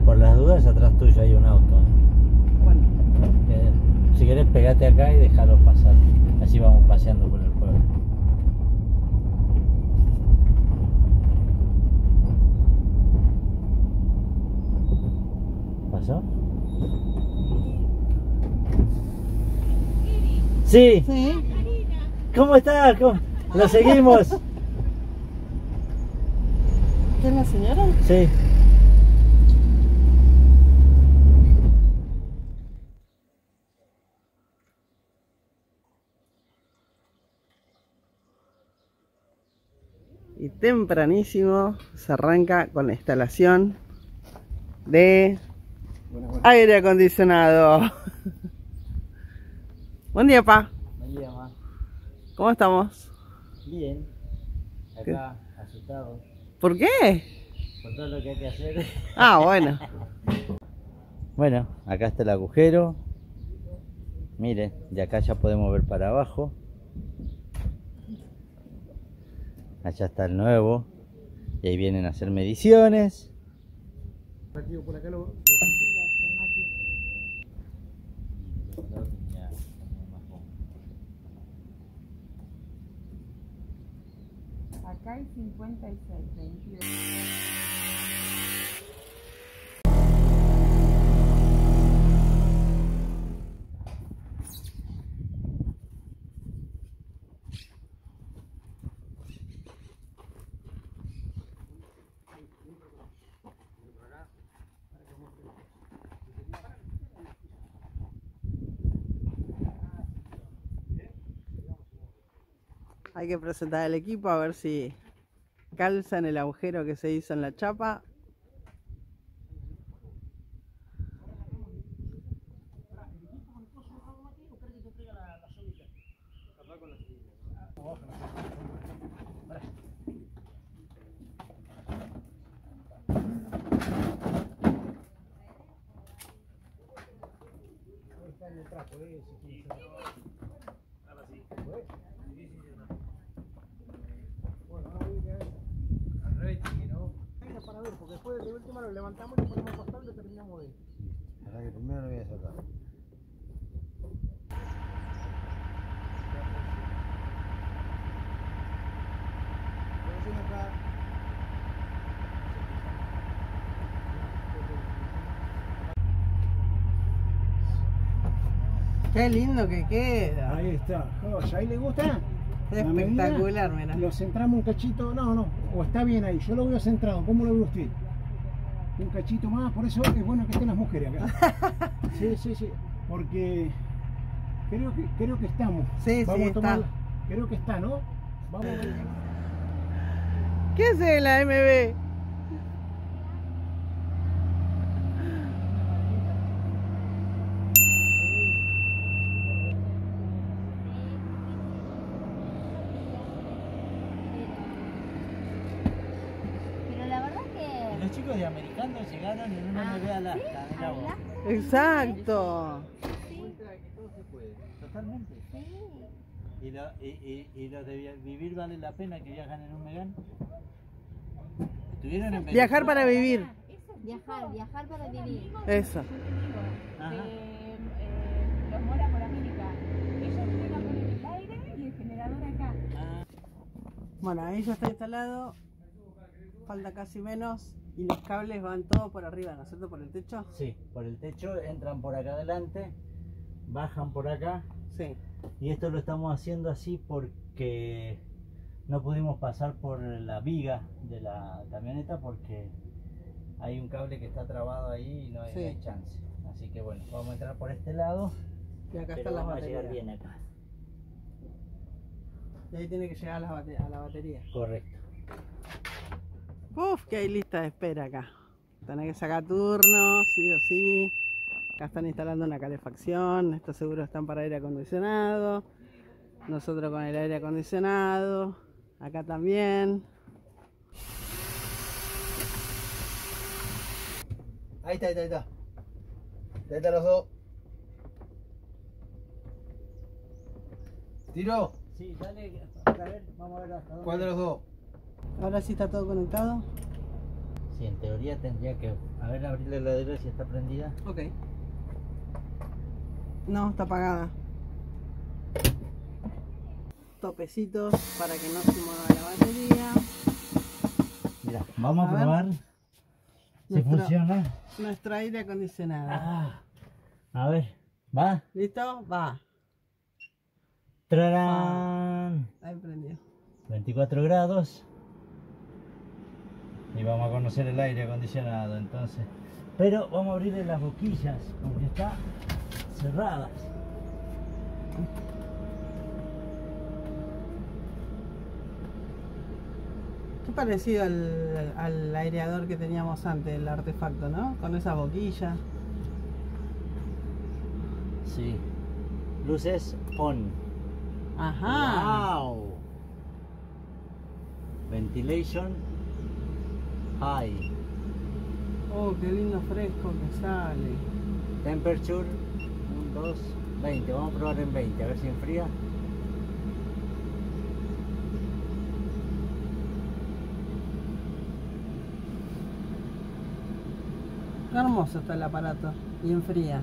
[SPEAKER 2] Por las dudas, atrás tuyo hay un auto.
[SPEAKER 1] Bueno,
[SPEAKER 2] Si querés, pegate acá y déjalos pasar. Así vamos paseando por el pueblo. ¿Pasó? Sí.
[SPEAKER 1] sí.
[SPEAKER 2] ¿Cómo estás? ¿Lo seguimos?
[SPEAKER 1] ¿Qué es la señora?
[SPEAKER 2] Sí.
[SPEAKER 1] Y tempranísimo se arranca con la instalación de aire acondicionado. Buen día, pa.
[SPEAKER 2] Buen día, ma.
[SPEAKER 1] ¿Cómo estamos?
[SPEAKER 2] Bien. Acá, asustado
[SPEAKER 1] ¿Por qué?
[SPEAKER 2] por todo lo que hay que hacer.
[SPEAKER 1] Ah, bueno.
[SPEAKER 2] Bueno, acá está el agujero. Miren, de acá ya podemos ver para abajo. Allá está el nuevo. Y ahí vienen a hacer mediciones.
[SPEAKER 7] Acá hay 56, 22.
[SPEAKER 1] Hay que presentar el equipo a ver si calza en el agujero que se hizo en la chapa.
[SPEAKER 6] Para ver, porque después de última lo levantamos y lo ponemos acostado y lo terminamos de.
[SPEAKER 2] Ahora que primero lo voy a sacar.
[SPEAKER 3] Qué lindo que queda.
[SPEAKER 6] Ahí está, joya. ¿Ahí le gusta?
[SPEAKER 3] Espectacular, mira.
[SPEAKER 6] Lo centramos un cachito, no, o está bien ahí, yo lo veo centrado, ¿cómo lo ve usted? Un cachito más, por eso es bueno que estén las mujeres acá. Sí, porque creo que estamos.
[SPEAKER 3] Sí,
[SPEAKER 6] Vamos
[SPEAKER 3] sí,
[SPEAKER 6] a tomar,
[SPEAKER 3] está.
[SPEAKER 6] creo que está, ¿no? Vamos a ver.
[SPEAKER 3] ¿Qué hace la MB?
[SPEAKER 5] Pero la verdad que...
[SPEAKER 2] Los chicos de Americano llegaron en una MB Alaska, mirá vos.
[SPEAKER 3] Exacto.
[SPEAKER 2] Todo se puede, totalmente. ¿Y los de vivir vale la pena que viajan en un Megane? ¿Estuvieron en
[SPEAKER 3] Viajar para vivir.
[SPEAKER 5] Viajar para vivir.
[SPEAKER 3] Eso.
[SPEAKER 2] Ajá.
[SPEAKER 7] Los Mora por América. Ellos vienen a poner el aire y el generador acá.
[SPEAKER 3] Bueno, ahí ya está instalado. Falta casi menos. Y los cables van todos por arriba, ¿no es cierto? Por el techo.
[SPEAKER 2] Sí, por el techo, entran por acá adelante, bajan por acá.
[SPEAKER 3] Sí.
[SPEAKER 2] Y esto lo estamos haciendo así porque no pudimos pasar por la viga de la camioneta porque hay un cable que está trabado ahí y no hay,
[SPEAKER 3] Sí.
[SPEAKER 2] no hay chance. Así que bueno, vamos a entrar por este lado,
[SPEAKER 3] Y acá
[SPEAKER 2] pero
[SPEAKER 3] están las
[SPEAKER 2] vamos a llegar
[SPEAKER 3] baterías.
[SPEAKER 2] bien acá.
[SPEAKER 3] Y ahí tiene que llegar a la batería.
[SPEAKER 2] Correcto.
[SPEAKER 3] Uf, que hay lista de espera acá. Tenés que sacar turno, sí o sí. Acá están instalando una calefacción. Estos seguros están para aire acondicionado. Nosotros con el aire acondicionado. Acá también.
[SPEAKER 2] Ahí está. Ahí están los dos. ¿Tiro? Sí, dale, a ver, vamos a ver hasta dónde.
[SPEAKER 8] ¿Cuál de los dos?
[SPEAKER 3] Ahora sí está todo conectado.
[SPEAKER 2] Sí, en teoría tendría que... A ver, abrir la heladera si está prendida.
[SPEAKER 3] Ok. No, está apagada. Topecitos para que no se mueva la batería.
[SPEAKER 2] Mira, vamos
[SPEAKER 3] A
[SPEAKER 2] a
[SPEAKER 3] ver.
[SPEAKER 2] probar si
[SPEAKER 3] Nuestro-
[SPEAKER 2] funciona.
[SPEAKER 3] Nuestro aire acondicionado.
[SPEAKER 2] Ah, a ver, ¿va?
[SPEAKER 3] ¿Listo? Va.
[SPEAKER 2] ¡Tarán!
[SPEAKER 3] Ahí prendió.
[SPEAKER 2] 24 grados. Y vamos a conocer el aire acondicionado entonces. Pero vamos a abrirle las boquillas porque están cerradas.
[SPEAKER 3] Qué parecido al aireador que teníamos antes, el artefacto, ¿no? Con esas boquillas.
[SPEAKER 2] Sí. Luces on.
[SPEAKER 3] Ajá.
[SPEAKER 2] Wow. Ventilation high.
[SPEAKER 3] Oh, qué lindo fresco que sale.
[SPEAKER 2] Temperature 1, 2, 20. Vamos a probar en 20 a ver si enfría.
[SPEAKER 3] Qué hermoso está el aparato. Y enfría.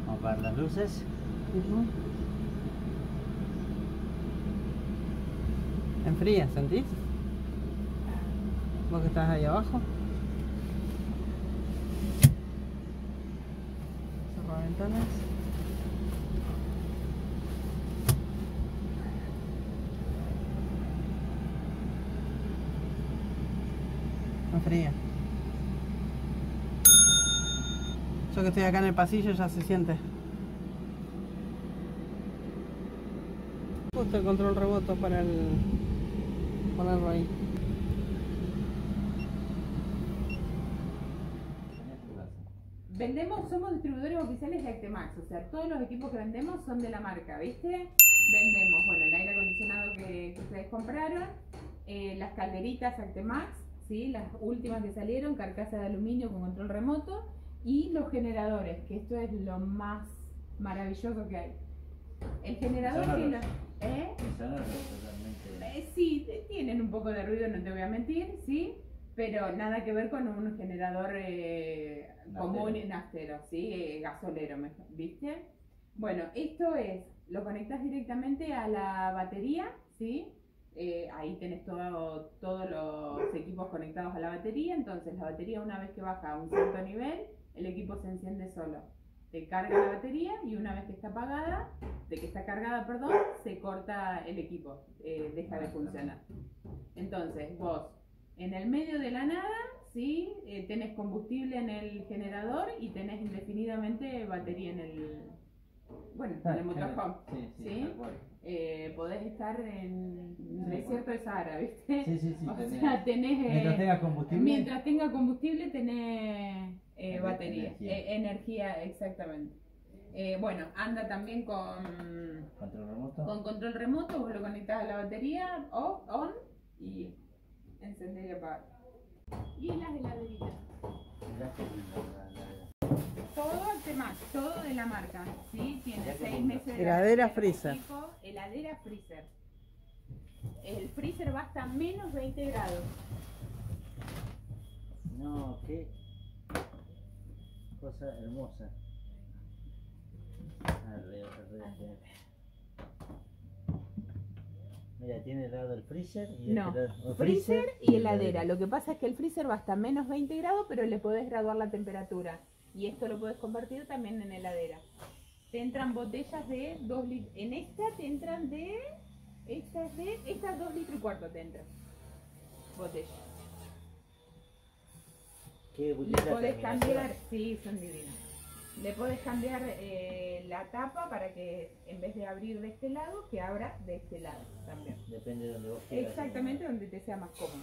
[SPEAKER 2] Vamos a apagar las luces.
[SPEAKER 3] Ujú. Enfría, ¿sentís? Vos que estás ahí abajo. Cerra ventanas. Enfría. Yo que estoy acá en el pasillo ya se siente. Justo el control remoto para ponerlo ahí.
[SPEAKER 7] Vendemos, somos distribuidores oficiales de Actemax, o sea, todos los equipos que vendemos son de la marca, ¿viste? Vendemos, bueno, el aire acondicionado que ustedes compraron, las calderitas Actemax, ¿sí? Las últimas que salieron, carcasa de aluminio con control remoto, y los generadores, que esto es lo más maravilloso que hay. El generador que lo... sí, tienen un poco de ruido, no te voy a mentir, ¿sí? Pero nada que ver con un generador común naftero, ¿sí? Gasolero, ¿viste? Bueno, esto es, lo conectas directamente a la batería, ¿sí? Ahí tenés todos los equipos conectados a la batería. Entonces la batería, una vez que baja a un cierto nivel, el equipo se enciende solo. Te carga la batería y una vez que está apagada, se corta el equipo, deja de funcionar. Entonces vos, en el medio de la nada, ¿sí? Tenés combustible en el generador y tenés indefinidamente batería en el motorhome. ¿Sí? Podés estar en el desierto de Sahara, ¿viste?
[SPEAKER 8] Sí.
[SPEAKER 7] O sea, tenés...
[SPEAKER 8] Mientras tenga combustible,
[SPEAKER 7] tenés batería, energía, exactamente. Bueno, anda también con control remoto, vos lo conectás a la batería, off, on, y encender y apagar. Y las heladeritas. Todo Actemax, todo de la marca, ¿sí? Tiene 6 meses de
[SPEAKER 3] Heladera freezer.
[SPEAKER 7] Heladera freezer. El freezer va hasta menos 20 grados.
[SPEAKER 8] No, qué cosa hermosa. Mira, tiene el lado del freezer y
[SPEAKER 7] freezer y heladera. Lo que pasa es que el freezer va hasta menos 20 grados, pero le podés graduar la temperatura. Y esto lo podés convertir también en heladera. Te entran botellas de 2 litros. En esta te entran de... Estas 2 litros y cuarto te entran. Botella.
[SPEAKER 8] ¿Qué
[SPEAKER 7] le podés cambiar, sí, son divinas. Le podés cambiar la tapa para que en vez de abrir de este lado, que abra de este lado también.
[SPEAKER 8] Depende de donde vos quieras.
[SPEAKER 7] Exactamente, donde te sea más cómodo.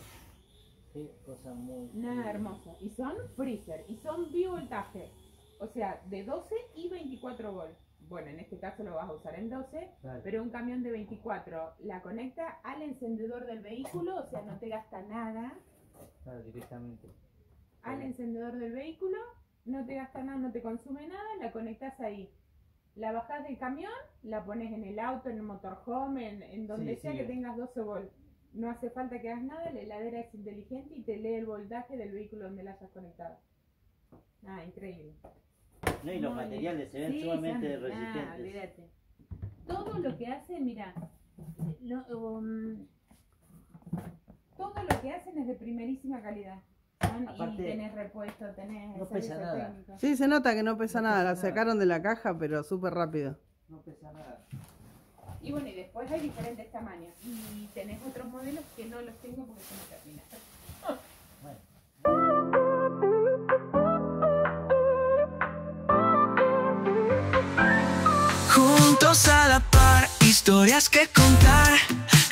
[SPEAKER 8] Qué cosa muy...
[SPEAKER 7] Nada hermosa. Y son freezer, y son bivoltaje. O sea, de 12 y 24 volt. Bueno, en este caso lo vas a usar en 12, claro. Pero un camión de 24 la conecta al encendedor del vehículo, o sea, no te gasta nada.
[SPEAKER 8] Claro, directamente.
[SPEAKER 7] Al encendedor del vehículo, no te gasta nada, no te consume nada, la conectas ahí. La bajás del camión, la pones en el auto, en el motorhome, en donde sea que tengas 12 volt. No hace falta que hagas nada, la heladera es inteligente y te lee el voltaje del vehículo donde la hayas conectado. Ah, increíble.
[SPEAKER 8] No, y los materiales se ven sumamente resistentes.
[SPEAKER 7] Olvídate. Todo lo que hace, mira, todo lo que hacen es de primerísima calidad. Aparte, y tenés repuesto, tenés
[SPEAKER 8] no pesa nada.
[SPEAKER 7] Técnico.
[SPEAKER 3] Sí, se nota que no pesa nada, la sacaron de la caja, pero súper rápido.
[SPEAKER 8] No pesa nada.
[SPEAKER 7] Y bueno, y después hay diferentes tamaños. Y tenés otros modelos que no los tengo porque se me terminan.
[SPEAKER 4] Juntos a la par, historias que contar,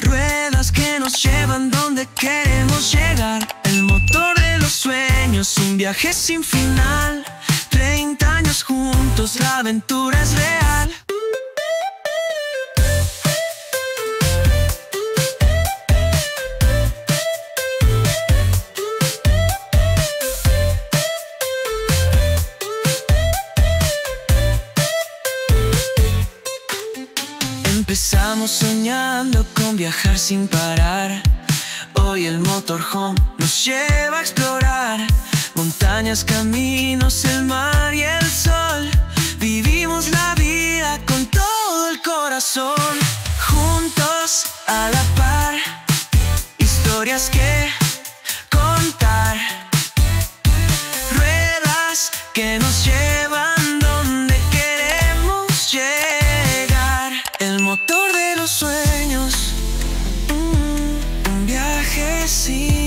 [SPEAKER 4] ruedas que nos llevan donde queremos llegar. El motor de los sueños, un viaje sin final. 30 años juntos, la aventura es real. Empezamos soñando con viajar sin parar. Hoy el motorhome nos lleva a explorar montañas, caminos, el mar y el sol. Vivimos la vida con todo el corazón. Juntos a la par, historias que contar, ruedas que nos llevan donde queremos llegar. El motor de los sueños, un viaje sin